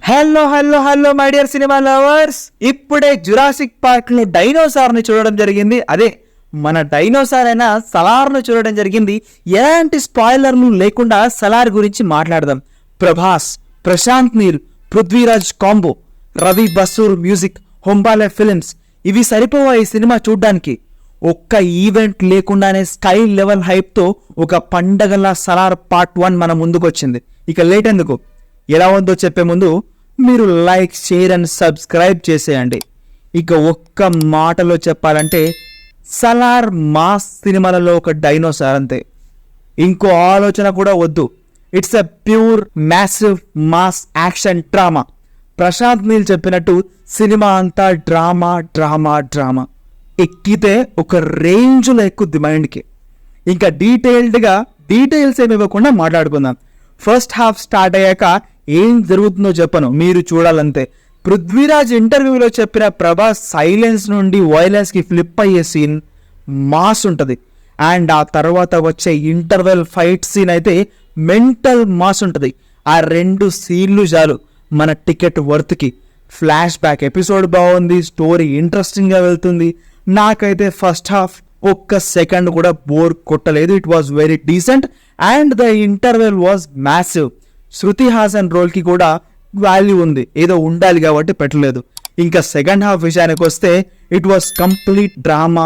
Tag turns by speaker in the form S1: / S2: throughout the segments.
S1: Hello hello hello my dear cinema lovers, ఇప్పుడే Jurassic park లో dinosaur ని చూడడం జరిగింది. అదే మన డైనోసార్ అయిన సలార్ ను చూడడం జరిగింది. ఎలాంటి స్పాయిలర్లు లేకుండా సలార్ గురించి మాట్లాడదాం. Prabhas, Prashanth Neel, Prithviraj combo, Ravi Basrur music, Hombale films, ఇవి సరిపోవా ఈ సినిమా చూడ్డానికి? ఒక్క ఈవెంట్ లేకుండానే స్కై లెవెల్ హైప్ తో ఒక పండగల సలార్ పార్ట్ 1 మన ముందుకు వచ్చింది. ఇక లేట్ ఎందుకు, ఎలా ఉందో చెప్పే ముందు మీరు లైక్, షేర్ అండ్ సబ్స్క్రైబ్ చేసేయండి. ఇక ఒక్క మాటలో చెప్పాలంటే సలార్ మాస్ సినిమాలలో ఒక డైనోసార్ అంతే, ఇంకో ఆలోచన కూడా వద్దు. It's a pure massive mass action drama. Prashanth Neel చెప్పినట్టు సినిమా అంతా డ్రామా డ్రామా డ్రామా, ఎక్కితే ఒక రేంజ్లో ఎక్కుద్ది మైండ్కి. ఇంకా డీటెయిల్స్ ఏమి ఇవ్వకుండా మాట్లాడుకుందాం. ఫస్ట్ హాఫ్ స్టార్ట్ అయ్యాక ఏం జరుగుతుందో చెప్పను, మీరు చూడాలంతే. పృథ్వీరాజ్ ఇంటర్వ్యూలో చెప్పిన ప్రభాస్ సైలెన్స్ నుండి వైలెన్స్ కి ఫ్లిప్ అయ్యే సీన్ మాస్ ఉంటుంది. అండ్ ఆ తర్వాత వచ్చే ఇంటర్వెల్ ఫైట్ సీన్ అయితే మెంటల్ మాస్ ఉంటుంది. ఆ 2 సీన్లు చాలు మన టికెట్ వర్త్కి. ఫ్లాష్ బ్యాక్ ఎపిసోడ్ బాగుంది, స్టోరీ ఇంట్రెస్టింగ్గా వెళ్తుంది. నాకైతే ఫస్ట్ హాఫ్ ఒక్క సెకండ్ కూడా బోర్ కొట్టలేదు. It was very decent and the interval was massive. Shruti Haasan రోల్కి కూడా వాల్యూ ఉంది, ఏదో ఉండాలి కాబట్టి పెట్టలేదు. ఇంకా సెకండ్ హాఫ్ విషయానికి వస్తే it was complete drama,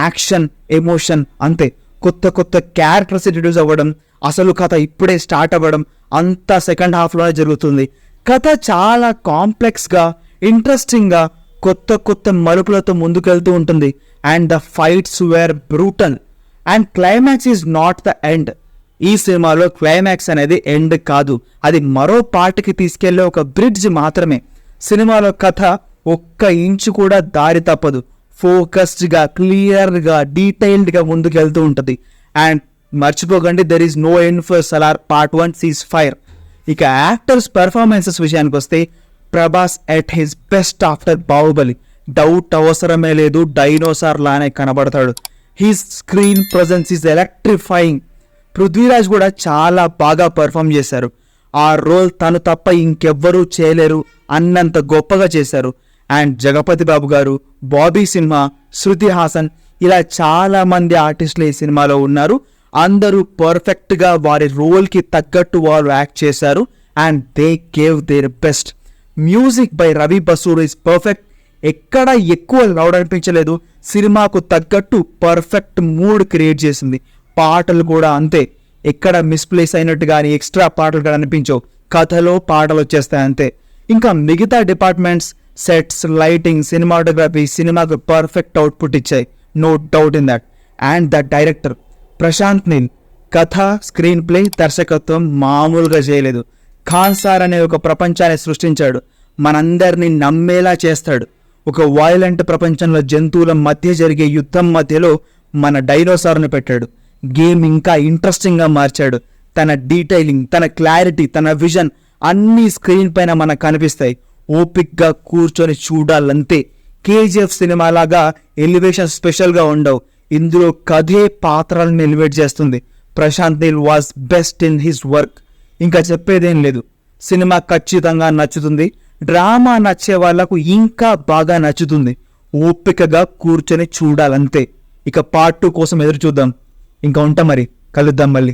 S1: action, emotion అంతే. కొత్త క్యారెక్టర్స్ ఇంట్రడ్యూస్ అవ్వడం, అసలు కథ ఇప్పుడే స్టార్ట్ అవ్వడం అంతా సెకండ్ హాఫ్లోనే జరుగుతుంది. కథ చాలా కాంప్లెక్స్గా, ఇంట్రెస్టింగ్గా, కొత్త మలుపులతో ముందుకెళ్తూ ఉంటుంది. And the fights were brutal and climax is not the end. ఈ సినిమాలో క్లైమాక్స్ అనేది ఎండ్ కాదు, అది మరో పార్ట్కి తీసుకెళ్లే ఒక బ్రిడ్జ్ మాత్రమే. సినిమాలో కథ ఒక్క ఇంచు కూడా దారి తప్పదు. ఫోకస్డ్గా, క్లియర్గా, డీటెయిల్డ్గా ముందుకెళ్తూ ఉంటుంది. అండ్ మర్చిపోకండి, there is no end for Salaar part 1 cease fire. ఇక యాక్టర్స్ పర్ఫార్మెన్సెస్ విషయానికి వస్తే Prabhas at his best after Baahubali. Doubt అవసరమే లేదు, డైనోసార్ లానే కనబడతాడు. His screen presence is electrifying. Prithviraj కూడా చాలా బాగా పర్ఫామ్ చేశారు. ఆ రోల్ తను తప్ప ఇంకెవ్వరూ చేయలేరు అన్నంత గొప్పగా చేశారు. అండ్ జగపతి బాబు గారు, బాబీ సింహ, శృతి హాసన్, ఇలా చాలా మంది ఆర్టిస్టులు ఈ సినిమాలో ఉన్నారు. అందరూ పర్ఫెక్ట్గా వారి రోల్కి తగ్గట్టు వారు యాక్ట్ చేశారు. And they gave their best. Music by Ravi Basur is perfect. ఎక్కడ ఎక్కువ లౌడ్ అనిపించలేదు, సినిమాకు తగ్గట్టు పర్ఫెక్ట్ మూడ్ క్రియేట్ చేసింది. పాటలు కూడా అంతే, ఎక్కడ మిస్ప్లేస్ అయినట్టు కానీ ఎక్స్ట్రా పాటలు కానీ అనిపించవు. కథలో పాటలు వచ్చేస్తాయి అంతే. ఇంకా మిగతా డిపార్ట్మెంట్స్, సెట్స్, లైటింగ్, సినిమాటోగ్రఫీ సినిమాకు పర్ఫెక్ట్ అవుట్పుట్ ఇచ్చాయి, no doubt in that. And the director Prashanth Neel కథ, స్క్రీన్ ప్లే, దర్శకత్వం మామూలుగా చేయలేదు. ఖాన్ సార్ అనే ఒక ప్రపంచాన్ని సృష్టించాడు, మనందరినీ నమ్మేలా చేస్తాడు. ఒక వైలెంట్ ప్రపంచంలో జంతువుల మధ్య జరిగే యుద్ధం మధ్యలో మన డైనోసార్ని పెట్టాడు. గేమ్ ఇంకా ఇంట్రెస్టింగ్గా మార్చాడు. తన డీటెయిలింగ్, తన క్లారిటీ, తన విజన్ అన్నీ స్క్రీన్ పైన మనకు కనిపిస్తాయి. ఓపిక్గా కూర్చొని చూడాలంతే. కేజీఎఫ్ సినిమా లాగా ఎలివేషన్ స్పెషల్గా ఉండవు, ఇందులో కథే పాత్రలను ఎలివేట్ చేస్తుంది. Prashanth Neel was best in his work. ఇంకా చెప్పేదేం లేదు, సినిమా ఖచ్చితంగా నచ్చుతుంది. డ్రామా నచ్చే వాళ్లకు ఇంకా బాగా నచ్చుతుంది. ఓపికగా కూర్చొని చూడాలంతే. ఇక పార్ట్ 2 కోసం ఎదురు చూద్దాం. ఇంకా ఉంటాం మరి, కలుద్దాం మళ్ళీ.